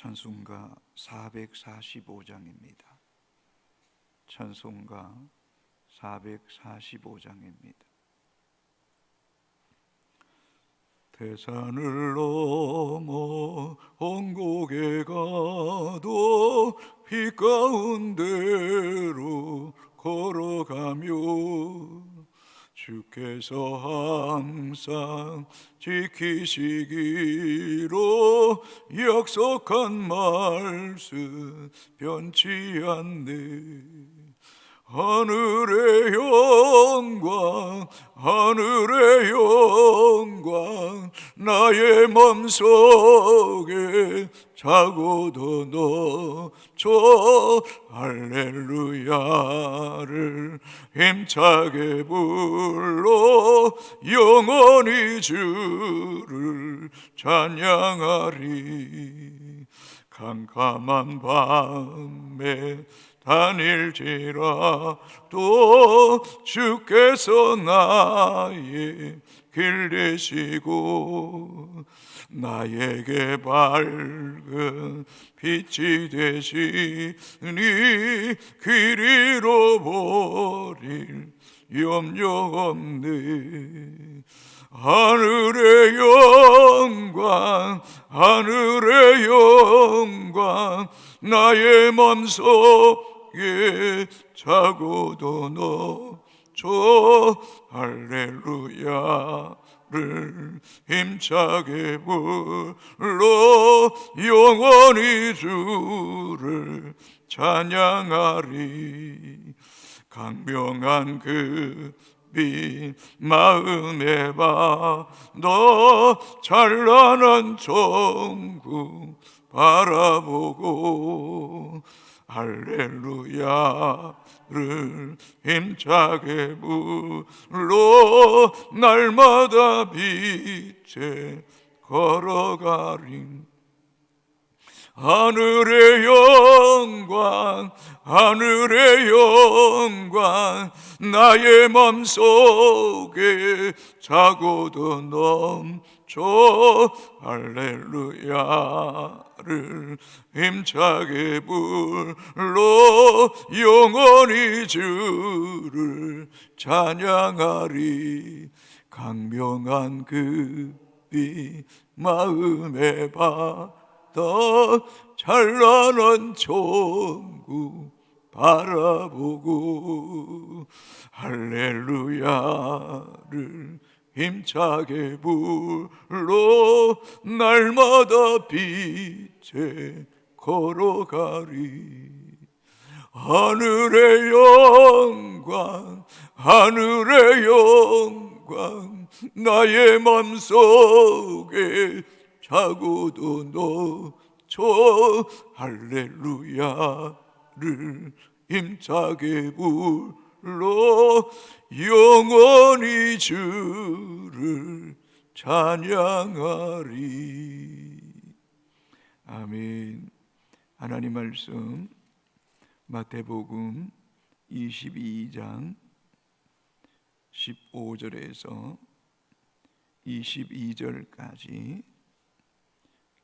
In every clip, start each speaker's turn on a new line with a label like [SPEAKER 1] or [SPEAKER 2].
[SPEAKER 1] 찬송가 445장입니다. 찬송가 445장입니다. 대산을 넘어 언곡에 가도 빛 가운데로 걸어가며 주께서 항상 지키시기로 약속한 말씀 변치 않네. 하늘의 영광 하늘의 영광 나의 맘속에 자고도 넣죠. 할렐루야를 힘차게 불러 영원히 주를 찬양하리. 캄캄한 밤에 다닐지라도 주께서 나의 길 되시고 나에게 밝은 빛이 되시니 길 잃어버릴 염려 없네. 하늘의 영광 하늘의 영광 나의 맘속에 자고도 넣죠. 할렐루야를 힘차게 불러 영원히 주를 찬양하리. 강명한 그 빛 마음에 봐 너 찬란한 천국 바라보고 할렐루야를 힘차게 불러 날마다 빛에 걸어가리. 하늘의 영광 하늘의 영광 나의 맘속에 자고도 넘쳐. 할렐루야를 힘차게 불러 영원히 주를 찬양하리. 강명한 그 빛 마음에 받아 찬란한 천국 바라보고 할렐루야를 힘차게 불러 날마다 빛에 걸어가리. 하늘의 영광 하늘의 영광 나의 맘속에 자고도 넣죠. 할렐루야를 힘차게 불러 영원히 주를 찬양하리. 아멘. 하나님 말씀 마태복음 22장 15절에서 22절까지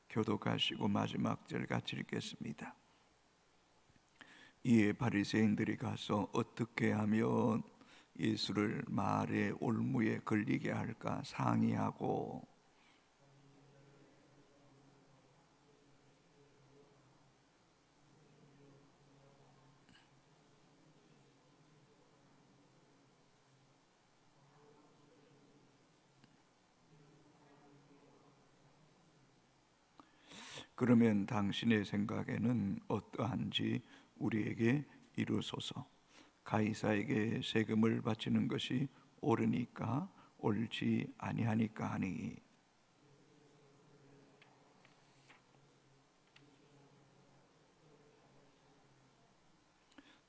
[SPEAKER 1] 교독하시고 마지막 절 같이 읽겠습니다. 이에 바리새인들이 가서 어떻게 하면 예수를 말의 올무에 걸리게 할까 상의하고 그러면 당신의 생각에는 어떠한지 우리에게 이루소서. 가이사에게 세금을 바치는 것이 옳으니까 옳지 아니하니까 하니.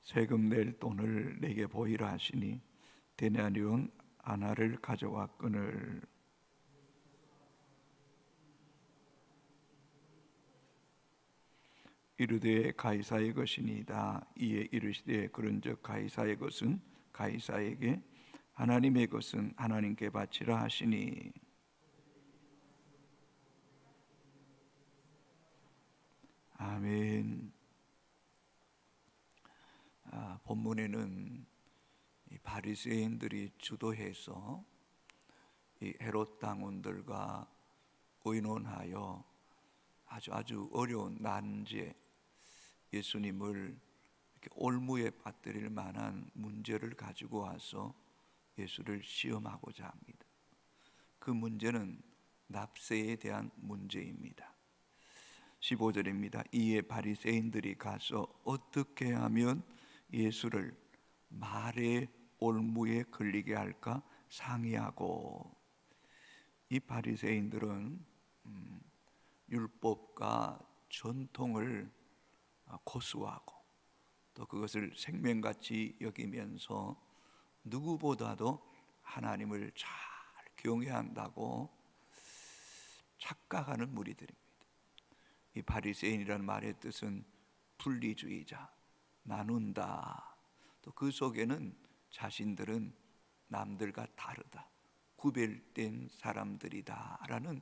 [SPEAKER 1] 세금 낼 돈을 내게 보이라 하시니 데나리온 하나를 가져왔거늘. 이르되 가이사의 것이니이다. 이에 이르시되 그런즉 가이사의 것은 가이사에게 하나님의 것은 하나님께 바치라 하시니. 본문에는 이 바리새인들이 주도해서 이 헤롯 당원들과 의논하여 아주 어려운 난제 예수님을 이렇게 올무에 빠뜨릴 만한 문제를 가지고 와서 예수를 시험하고자 합니다. 그 문제는 납세에 대한 문제입니다. 15절입니다. 이에 바리새인들이 가서 어떻게 하면 예수를 말의 올무에 걸리게 할까 상의하고, 이 바리새인들은 율법과 전통을 고수하고 또 그것을 생명같이 여기면서 누구보다도 하나님을 잘 경외한다고 착각하는 무리들입니다. 이 바리새인이라는 말의 뜻은 분리주의자, 나눈다. 또 그 속에는 자신들은 남들과 다르다, 구별된 사람들이다라는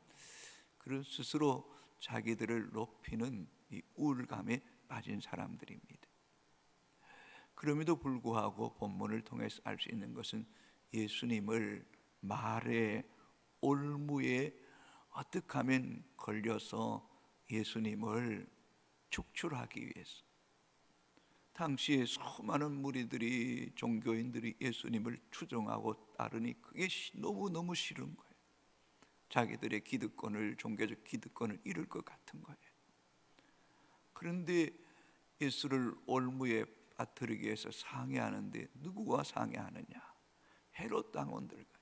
[SPEAKER 1] 그런 스스로 자기들을 높이는 이 우울감에 빠진 사람들입니다. 그럼에도 불구하고 본문을 통해서 알 수 있는 것은 예수님을 말의 올무에 어떻게 하면 걸려서 예수님을 축출하기 위해서, 당시에 수많은 무리들이, 종교인들이 예수님을 추종하고 따르니 그게 너무너무 싫은 거예요. 자기들의 기득권을, 종교적 기득권을 잃을 것 같은 거예요. 그런데 예수를 올무에 빠뜨리기 위해서 상의하는데 누구와 상의하느냐? 헤롯 당원들과.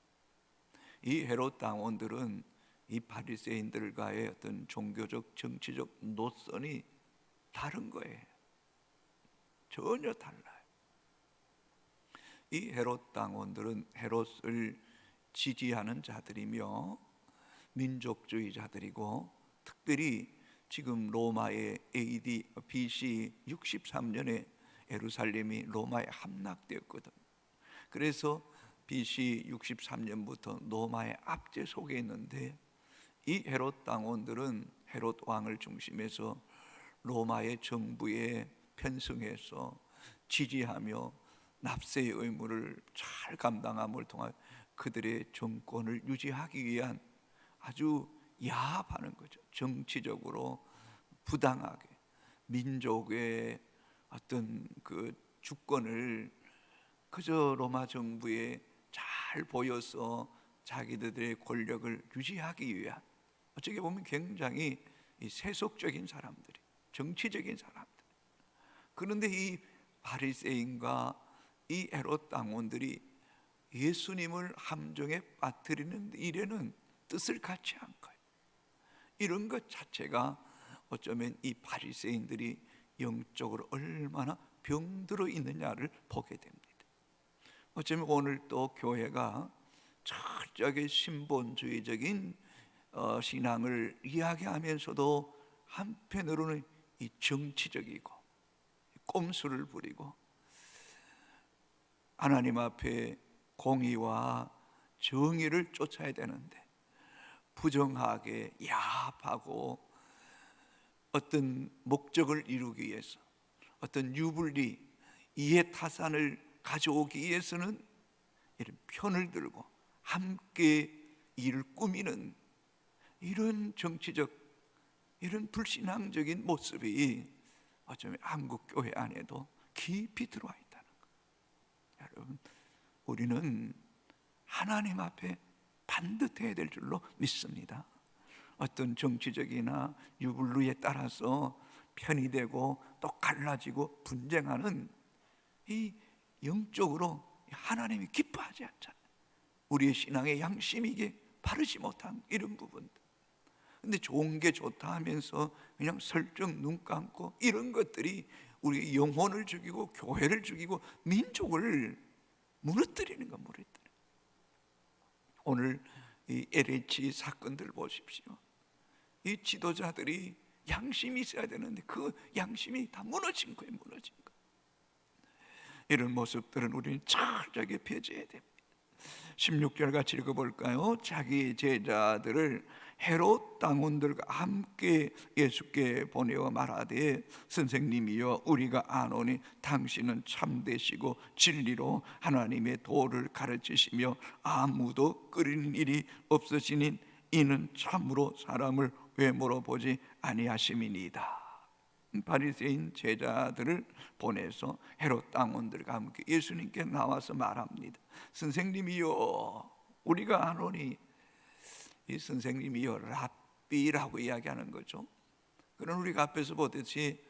[SPEAKER 1] 이 헤롯 당원들은 이 바리새인들과의 어떤 종교적, 정치적 노선이 다른 거예요. 전혀 달라요. 이 헤롯 당원들은 헤롯을 지지하는 자들이며 민족주의자들이고, 특별히 지금 로마의 AD BC 63년에 예루살렘이 로마에 함락되었거든. 그래서 BC 63년부터 로마의 압제 속에 있는데, 이 헤롯 당원들은 헤롯 왕을 중심해서 로마의 정부에 편승해서 지지하며 납세의 의무를 잘 감당함을 통해 그들의 정권을 유지하기 위한 아주 야합하는 거죠. 정치적으로 부당하게 민족의 어떤 그 주권을 그저 로마 정부에 잘 보여서 자기들의 권력을 유지하기 위한, 어떻게 보면 굉장히 세속적인 사람들이, 정치적인 사람들. 그런데 이 바리새인과 이 헤롯 당원들이 예수님을 함정에 빠뜨리는 일에는 뜻을 갖지 않고요. 이런 것 자체가 어쩌면 이 바리새인들이 영적으로 얼마나 병들어 있느냐를 보게 됩니다. 어쩌면 오늘 또 교회가 철저하게 신본주의적인 신앙을 이야기하면서도 한편으로는 이 정치적이고 꼼수를 부리고 하나님 앞에 공의와 정의를 쫓아야 되는데 부정하게 야합하고 어떤 목적을 이루기 위해서, 어떤 유불리, 이해타산을 가져오기 위해서는 이런 편을 들고 함께 일을 꾸미는 이런 정치적, 이런 불신앙적인 모습이 어쩌면 한국 교회 안에도 깊이 들어와 있다는 것. 여러분, 우리는 하나님 앞에 반듯해야 될 줄로 믿습니다. 어떤 정치적이나 유불리에 따라서 편이 되고 또 갈라지고 분쟁하는 이 영적으로 하나님이 기뻐하지 않잖아요. 우리의 신앙의 양심이 이게 바르지 못한 이런 부분들. 근데 좋은 게 좋다 하면서 그냥 설정 눈 감고 이런 것들이 우리 영혼을 죽이고 교회를 죽이고 민족을 무너뜨리는 건 무너뜨려. 오늘 이 LH 사건들 보십시오. 이 지도자들이 양심이 있어야 되는데 그 양심이 다 무너진 거예요. 무너진 거. 이런 모습들은 우리는 철저하게 배제해야 됩니다. 16절 같이 읽어볼까요? 자기 제자들을 헤롯 당원들과 함께 예수께 보내어 말하되 선생님이여 우리가 아노니 당신은 참되시고 진리로 하나님의 도를 가르치시며 아무도 끓이는 일이 없으시니 이는 참으로 사람을 외모로 보지 아니하심이니이다. 바리새인 제자들을 보내서 헤롯 당원들과 함께 예수님께 나와서 말합니다. 선생님이여 우리가 아노니, 이 선생님이여 랍비라고 이야기하는 거죠. 그런 우리가 앞에서 보듯이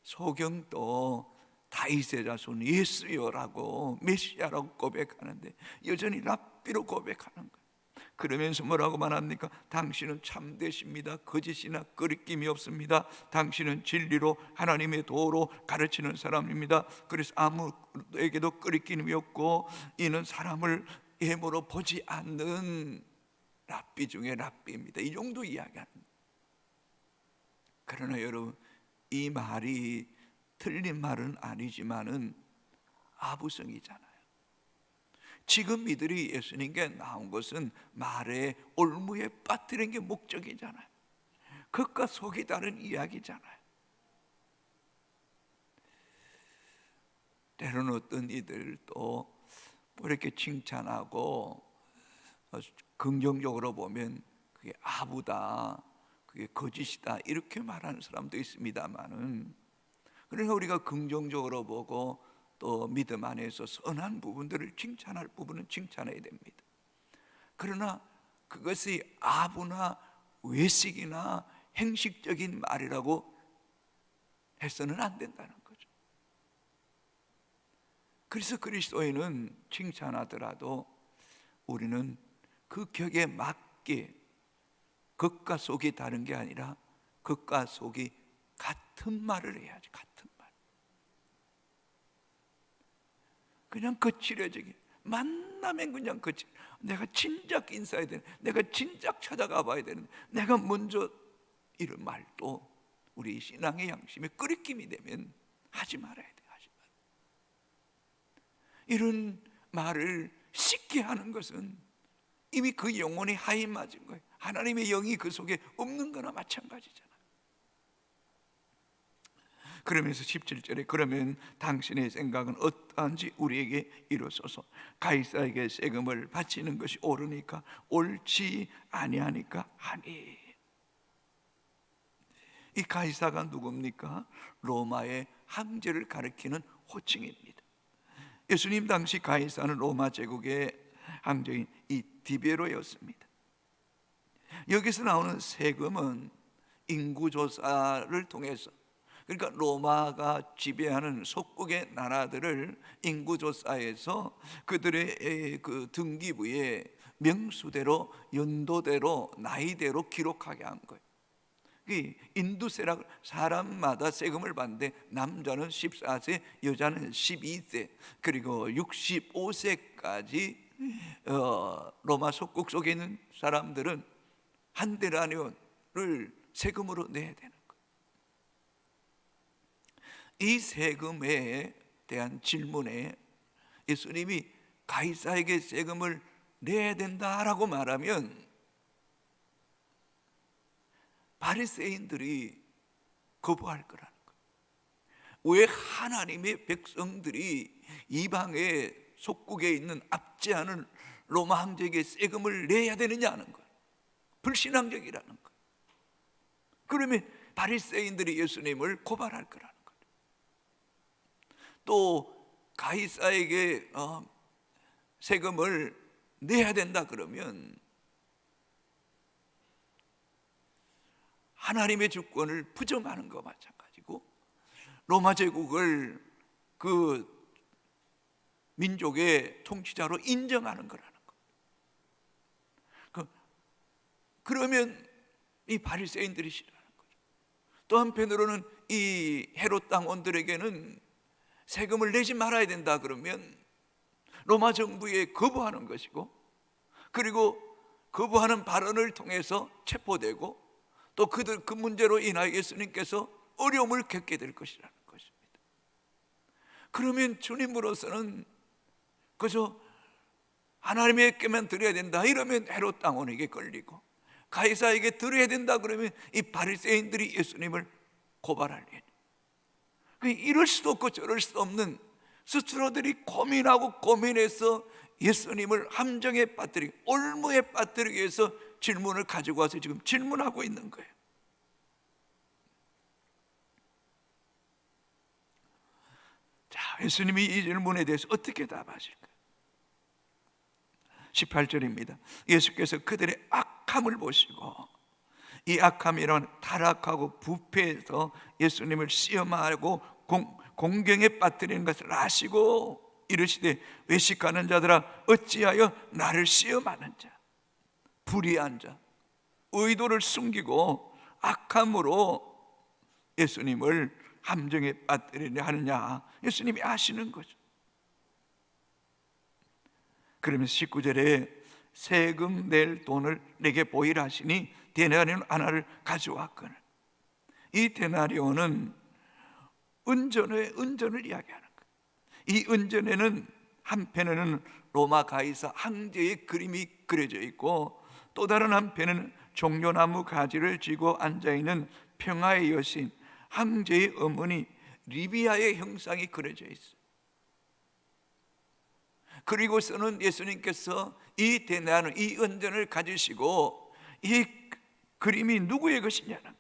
[SPEAKER 1] 소경도 다윗의 자손 예수여라고 메시아라고 고백하는데 여전히 랍비로 고백하는 거예요. 그러면서 뭐라고 말합니까? 당신은 참되십니다. 거짓이나 끄리낌이 없습니다. 당신은 진리로 하나님의 도로 가르치는 사람입니다. 그래서 아무에게도 끄리낌이 없고 이는 사람을 예모로 보지 않는 랍비 중에 랍비입니다. 이 정도 이야기하는 거예요. 그러나 여러분, 이 말이 틀린 말은 아니지만은 아부성이잖아요. 지금 이들이 예수님께 나온 것은 말의 올무에 빠뜨린 게 목적이잖아요. 겉과 속이 다른 이야기잖아요. 때로는 어떤 이들도 뭐 이렇게 칭찬하고 긍정적으로 보면 그게 아부다, 그게 거짓이다 이렇게 말하는 사람도 있습니다만은, 그러니까 우리가 긍정적으로 보고 또 믿음 안에서 선한 부분들을 칭찬할 부분은 칭찬해야 됩니다. 그러나 그것이 아부나 외식이나 행식적인 말이라고 해서는 안 된다는 거죠. 그래서 그리스도인은 칭찬하더라도 우리는 그 격에 맞게 겉과 속이 다른 게 아니라 겉과 속이 같은 말을 해야지. 같은 말. 그냥 거칠어지게 만나면 그냥 거칠. 내가 진작 인사해야 되는, 내가 진작 찾아가 봐야 되는데 내가 먼저, 이런 말도 우리 신앙의 양심에 끄리낌이 되면 하지 말아야 돼. 하지 말아야 돼. 이런 말을 쉽게 하는 것은 이미 그 영혼이 하인 맞은 거예요. 하나님의 영이 그 속에 없는 거나 마찬가지잖아요. 그러면서 17절에 그러면 당신의 생각은 어떠한지 우리에게 이루소서. 가이사에게 세금을 바치는 것이 옳으니까 옳지 아니하니까 하니. 이 가이사가 누굽니까? 로마의 황제를 가리키는 호칭입니다. 예수님 당시 가이사는 로마 제국의 황제인 이 디베로였습니다. 여기서 나오는 세금은 인구조사를 통해서, 그러니까 로마가 지배하는 속국의 나라들을 인구조사해서 그들의 그 등기부에 명수대로, 연도대로, 나이대로 기록하게 한 거예요. 인두세라고 사람마다 세금을 받는데 남자는 14세, 여자는 12세, 그리고 65세까지 로마 속국 속에 있는 사람들은 한 데나리온을 세금으로 내야 되는 거예요. 이 세금에 대한 질문에 예수님이 가이사에게 세금을 내야 된다라고 말하면 바리새인들이 거부할 거라는 거예요. 왜 하나님의 백성들이 이방의 속국에 있는 압제하는 로마 황제에게 세금을 내야 되느냐는 거예요. 불신앙적이라는 거예요. 그러면 바리새인들이 예수님을 고발할 거라는 거예요. 또 가이사에게 세금을 내야 된다 그러면 하나님의 주권을 부정하는 것과 마찬가지고 로마 제국을 그 민족의 통치자로 인정하는 거라는 거예요. 그러면 이 바리새인들이 싫어하는 거죠. 또 한편으로는 이 헤롯 당원들에게는 세금을 내지 말아야 된다 그러면 로마 정부에 거부하는 것이고, 그리고 거부하는 발언을 통해서 체포되고 또 그 문제로 인하여 예수님께서 어려움을 겪게 될 것이라는 것입니다. 그러면 주님으로서는 그저 하나님에게만 드려야 된다 이러면 헤롯 당원에게 걸리고, 가이사에게 드려야 된다 그러면 이 바리새인들이 예수님을 고발할 일. 이럴 수도 없고 저럴 수도 없는, 스스로들이 고민하고 고민해서 예수님을 함정에 빠뜨리고 올무에 빠뜨리기 위해서 질문을 가지고 와서 지금 질문하고 있는 거예요. 자, 예수님이 이 질문에 대해서 어떻게 답하실까? 18절입니다. 예수께서 그들의 악함을 보시고, 이 악함이란 타락하고 부패해서 예수님을 시험하고 공경에 빠뜨리는 것을 아시고 이르시되, 외식하는 자들아 어찌하여 나를 시험하는 자, 불의한 자, 의도를 숨기고 악함으로 예수님을 함정에 빠뜨리려 하느냐. 예수님이 아시는 거죠. 그러면서 19절에 세금 낼 돈을 내게 보이라 하시니 데나리온 하나를 가져왔거늘. 이 데나리온은 은전을 이야기하는 거예요. 이 은전에는 한편에는 로마 가이사 황제의 그림이 그려져 있고, 또 다른 한편에는 종려나무 가지를 쥐고 앉아있는 평화의 여신 황제의 어머니 리비아의 형상이 그려져 있어요. 그리고서는 예수님께서 이 데나리온, 이 은전을 가지시고 이 그림이 누구의 것이냐는 거예요.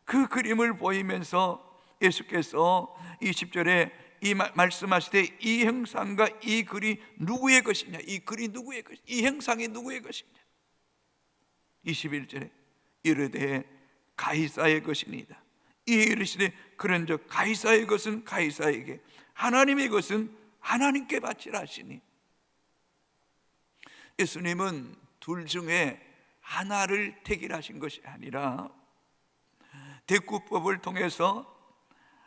[SPEAKER 1] 그 그림을 보이면서 예수께서 20절에 이 말씀하시되, 이 형상과 이 글이 누구의 것이냐, 이 글이 누구의 것이냐, 이 형상이 누구의 것이냐. 21절에 이르되 가이사의 것이니이다. 이르시되 그런즉 가이사의 것은 가이사에게, 하나님의 것은 하나님께 바치라 하시니. 예수님은 둘 중에 하나를 택일하신 것이 아니라 대구법을 통해서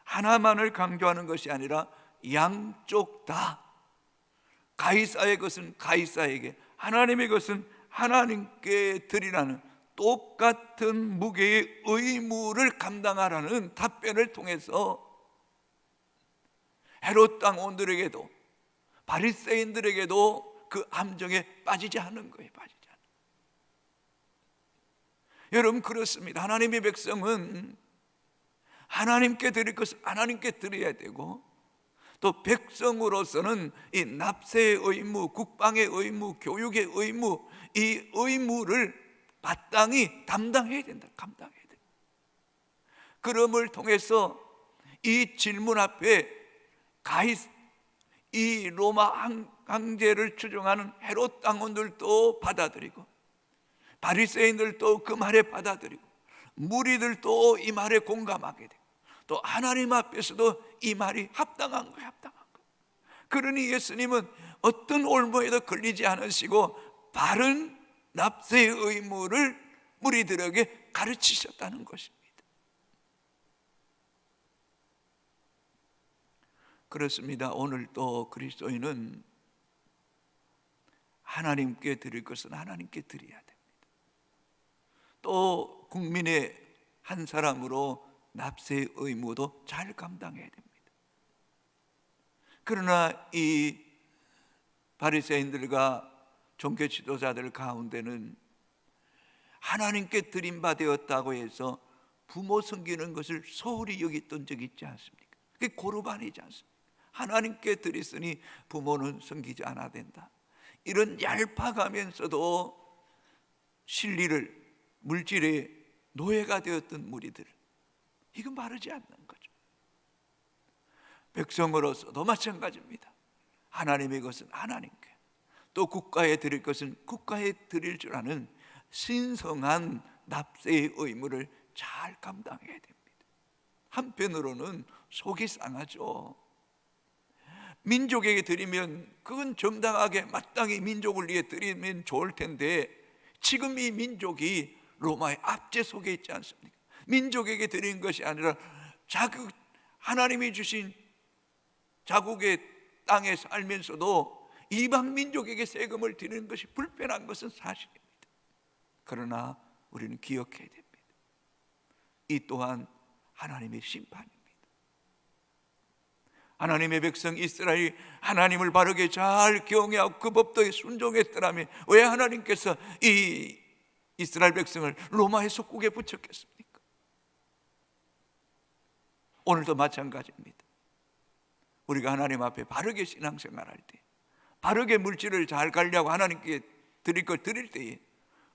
[SPEAKER 1] 하나만을 강조하는 것이 아니라 양쪽 다, 가이사의 것은 가이사에게, 하나님의 것은 하나님께 드리라는 똑같은 무게의 의무를 감당하라는 답변을 통해서 헤롯 당원들에게도 바리새인들에게도 그 함정에 빠지지 않은 거예요. 빠지지 않은. 여러분, 그렇습니다. 하나님의 백성은 하나님께 드릴 것을 하나님께 드려야 되고, 또 백성으로서는 이 납세의 의무, 국방의 의무, 교육의 의무, 이 의무를 마땅히 담당해야 된다. 감당해야 된다. 그럼을 통해서 이 질문 앞에 이 로마 황제를 추종하는 헤롯 당원들도 받아들이고, 바리새인들도 그 말에 받아들이고, 무리들도 이 말에 공감하게 되고, 또 하나님 앞에서도 이 말이 합당한 거예요. 합당한 거. 그러니 예수님은 어떤 올무에도 걸리지 않으시고 바른 납세의 의무를 무리들에게 가르치셨다는 것입니다. 그렇습니다. 오늘 또 그리스도인은 하나님께 드릴 것은 하나님께 드려야 됩니다. 또 국민의 한 사람으로 납세의 의무도 잘 감당해야 됩니다. 그러나 이 바리새인들과 종교 지도자들 가운데는 하나님께 드린 바 되었다고 해서 부모 섬기는 것을 소홀히 여겼던 적이 있지 않습니까? 그게 고르반이지 않습니까? 하나님께 드렸으니 부모는 섬기지 않아야 된다. 이런 얄팍하면서도 진리를, 물질의 노예가 되었던 무리들, 이건 바르지 않는 거죠. 백성으로서도 마찬가지입니다. 하나님의 것은 하나님께, 또 국가에 드릴 것은 국가에 드릴 줄 아는 신성한 납세의 의무를 잘 감당해야 됩니다. 한편으로는 속이 상하죠. 민족에게 드리면 그건 정당하게 마땅히 민족을 위해 드리면 좋을 텐데, 지금 이 민족이 로마의 압제 속에 있지 않습니까? 민족에게 드리는 것이 아니라 하나님이 주신 자국의 땅에 살면서도 이방 민족에게 세금을 드리는 것이 불편한 것은 사실입니다. 그러나 우리는 기억해야 됩니다. 이 또한 하나님의 심판입니다. 하나님의 백성 이스라엘이 하나님을 바르게 잘 경외하고 그 법도에 순종했더라면 왜 하나님께서 이 이스라엘 백성을 로마의 속국에 붙였겠습니까? 오늘도 마찬가지입니다. 우리가 하나님 앞에 바르게 신앙생활할 때, 바르게 물질을 잘 가려고 하나님께 드릴 걸 드릴 때에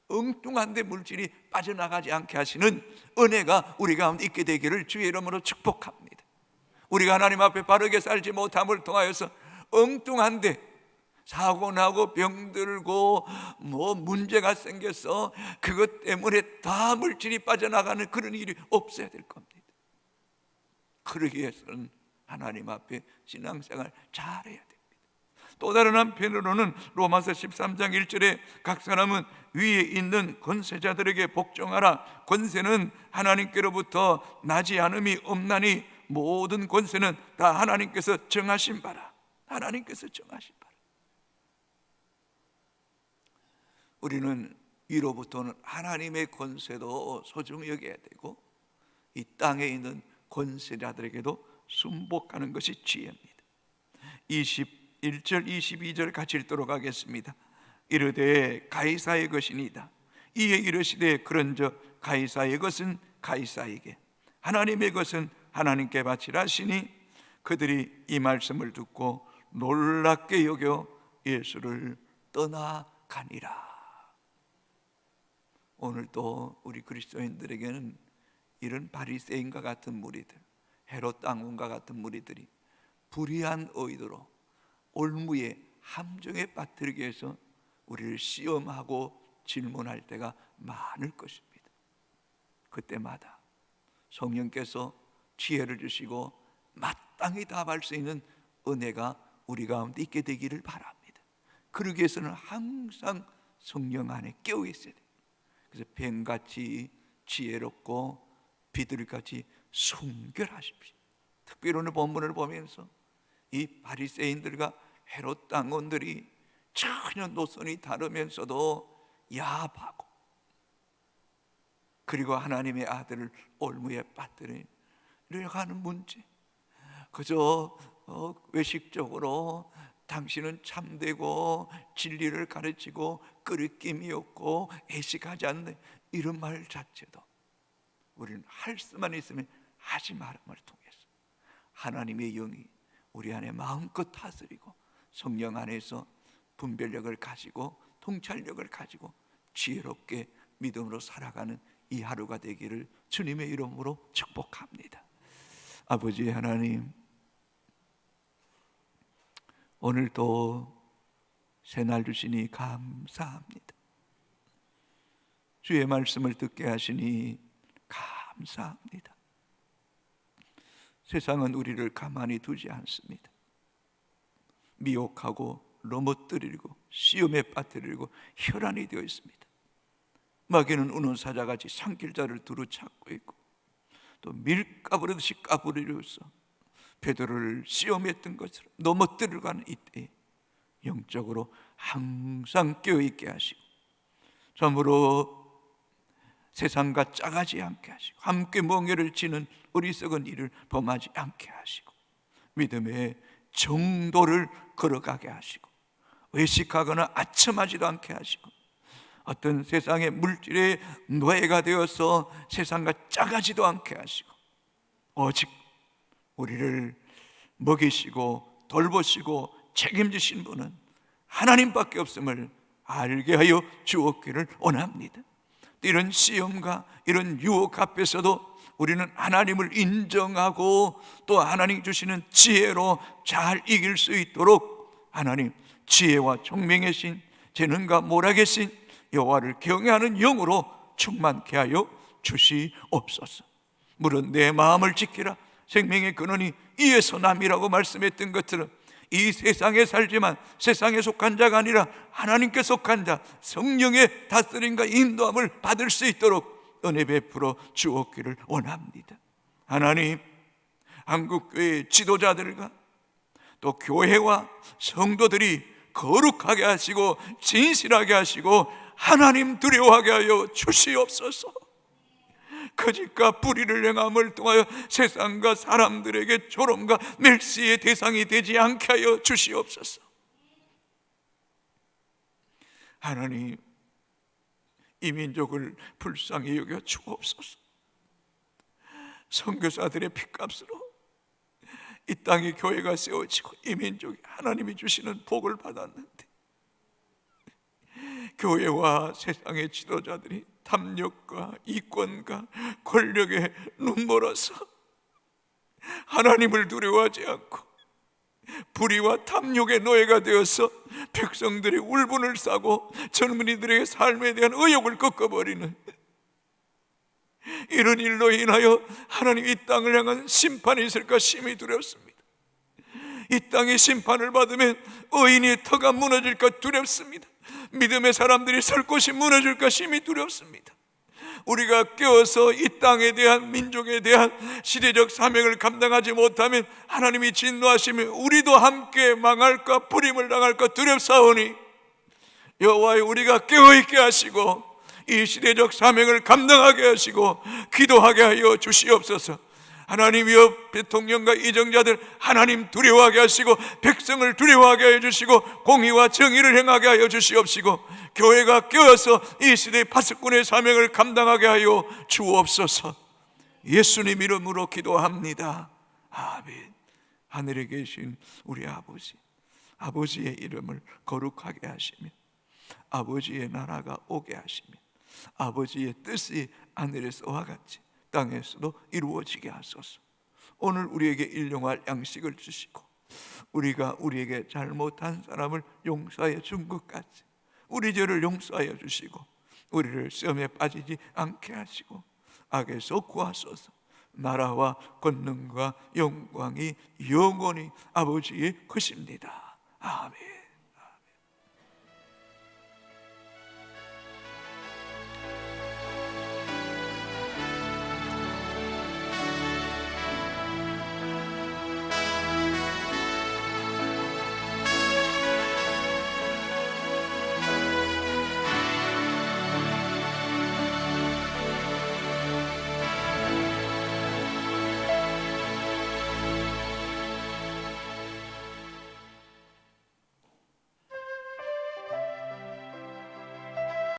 [SPEAKER 1] 엉뚱한데 물질이 빠져나가지 않게 하시는 은혜가 우리 가운데 있게 되기를 주의 이름으로 축복합니다. 우리가 하나님 앞에 바르게 살지 못함을 통하여서 엉뚱한데 사고 나고 병들고 문제가 생겨서 그것 때문에 다 물질이 빠져나가는 그런 일이 없어야 될 겁니다. 그러기 위해서는 하나님 앞에 신앙생활 잘해야 됩니다. 또 다른 한편으로는 로마서 13장 1절에 각 사람은 위에 있는 권세자들에게 복종하라. 권세는 하나님께로부터 나지 않음이 없나니 모든 권세는 다 하나님께서 정하신 바라. 하나님께서 정하신 바라. 우리는 위로부터는 하나님의 권세도 소중히 여겨야 되고 이 땅에 있는 권세자들에게도 순복하는 것이 지혜입니다. 21절 22절 같이 읽도록 하겠습니다. 이르되 가이사의 것이니이다. 이에 이르시되 그런즉 가이사의 것은 가이사에게, 하나님의 것은 하나님께 바치라 하시니 그들이 이 말씀을 듣고 놀랍게 여겨 예수를 떠나가니라. 오늘도 우리 그리스도인들에게는 이런 바리새인과 같은 무리들, 헤롯 왕과 같은 무리들이 불의한 의도로 올무에 함정에 빠뜨리기 위해서 우리를 시험하고 질문할 때가 많을 것입니다. 그때마다 성령께서 지혜를 주시고 마땅히 답할 수 있는 은혜가 우리 가운데 있게 되기를 바랍니다. 그러기 위해서는 항상 성령 안에 깨어 있어야 돼요. 그래서 뱀같이 지혜롭고 비둘기같이 순결하십시오. 특별히 오늘 본문을 보면서 이 바리새인들과 헤롯 당원들이 전혀 노선이 다르면서도 야합하고 그리고 하나님의 아들을 올무에 빠뜨리려고 하는 문제, 그저 외식적으로 당신은 참되고 진리를 가르치고 끄리낌이 없고 애식하지 않는 이런 말 자체도 우리는 할 수만 있으면 하지 말음을 통해서 하나님의 영이 우리 안에 마음껏 다스리고 성령 안에서 분별력을 가지고 통찰력을 가지고 지혜롭게 믿음으로 살아가는 이 하루가 되기를 주님의 이름으로 축복합니다. 아버지 하나님, 오늘도 새날 주시니 감사합니다. 주의 말씀을 듣게 하시니 감사합니다. 세상은 우리를 가만히 두지 않습니다. 미혹하고 넘어뜨리고 시험에 빠뜨리고 혈안이 되어 있습니다. 마귀는 우는 사자같이 산길자를 두루 찾고 있고 또 밀가부르듯이 까부리려서 베드로를 시험했던 것처럼 넘어뜨리려고 하는 이때에 영적으로 항상 깨어있게 하시고 참으로 세상과 짜가지 않게 하시고 함께 멍에를 치는 어리석은 일을 범하지 않게 하시고 믿음의 정도를 걸어가게 하시고 외식하거나 아첨하지도 않게 하시고 어떤 세상의 물질의 노예가 되어서 세상과 짜가지도 않게 하시고 오직 우리를 먹이시고 돌보시고 책임지신 분은 하나님밖에 없음을 알게 하여 주옵기를 원합니다. 이런 시험과 이런 유혹 앞에서도 우리는 하나님을 인정하고 또 하나님 주시는 지혜로 잘 이길 수 있도록 하나님 지혜와 총명의 신, 재능과 모략의 신 여호와를 경외하는 영으로 충만케 하여 주시옵소서. 물론 내 마음을 지키라, 생명의 근원이 이에서 남이라고 말씀했던 것처럼 이 세상에 살지만 세상에 속한 자가 아니라 하나님께 속한 자, 성령의 다스림과 인도함을 받을 수 있도록 은혜 베풀어 주옵기를 원합니다. 하나님, 한국교회 지도자들과 또 교회와 성도들이 거룩하게 하시고 진실하게 하시고 하나님 두려워하게 하여 주시옵소서. 거짓과 불의를 행함을 통하여 세상과 사람들에게 조롱과 멸시의 대상이 되지 않게 하여 주시옵소서. 하나님, 이 민족을 불쌍히 여겨 주옵소서. 선교사들의 핏값으로 이 땅에 교회가 세워지고 이 민족이 하나님이 주시는 복을 받았는데, 교회와 세상의 지도자들이 탐욕과 이권과 권력에 눈멀어서 하나님을 두려워하지 않고 불의와 탐욕의 노예가 되어서 백성들의 울분을 싸고 젊은이들의 삶에 대한 의욕을 꺾어버리는 이런 일로 인하여 하나님 이 땅을 향한 심판이 있을까 심히 두렵습니다. 이 땅의 심판을 받으면 의인의 터가 무너질까 두렵습니다. 믿음의 사람들이 설 곳이 무너질까 심히 두렵습니다. 우리가 깨어서 이 땅에 대한, 민족에 대한 시대적 사명을 감당하지 못하면 하나님이 진노하시면 우리도 함께 망할까 불임을 당할까 두렵사오니 여호와의 우리가 깨어있게 하시고 이 시대적 사명을 감당하게 하시고 기도하게 하여 주시옵소서. 하나님이여, 대통령과 이정자들 하나님 두려워하게 하시고 백성을 두려워하게 하여 주시고 공의와 정의를 행하게 하여 주시옵시고 교회가 깨어서 이 시대의 파수꾼의 사명을 감당하게 하여 주옵소서. 예수님 이름으로 기도합니다. 아멘. 하늘에 계신 우리 아버지, 아버지의 이름을 거룩하게 하시며 아버지의 나라가 오게 하시며 아버지의 뜻이 하늘에서와 같이 땅에서도 이루어지게 하소서. 오늘 우리에게 일용할 양식을 주시고 우리가 우리에게 잘못한 사람을 용서해 준 것 같이 우리 죄를 용서하여 주시고 우리를 시험에 빠지지 않게 하시고 악에서 구하소서. 나라와 권능과 영광이 영원히 아버지의 것입니다. 아멘.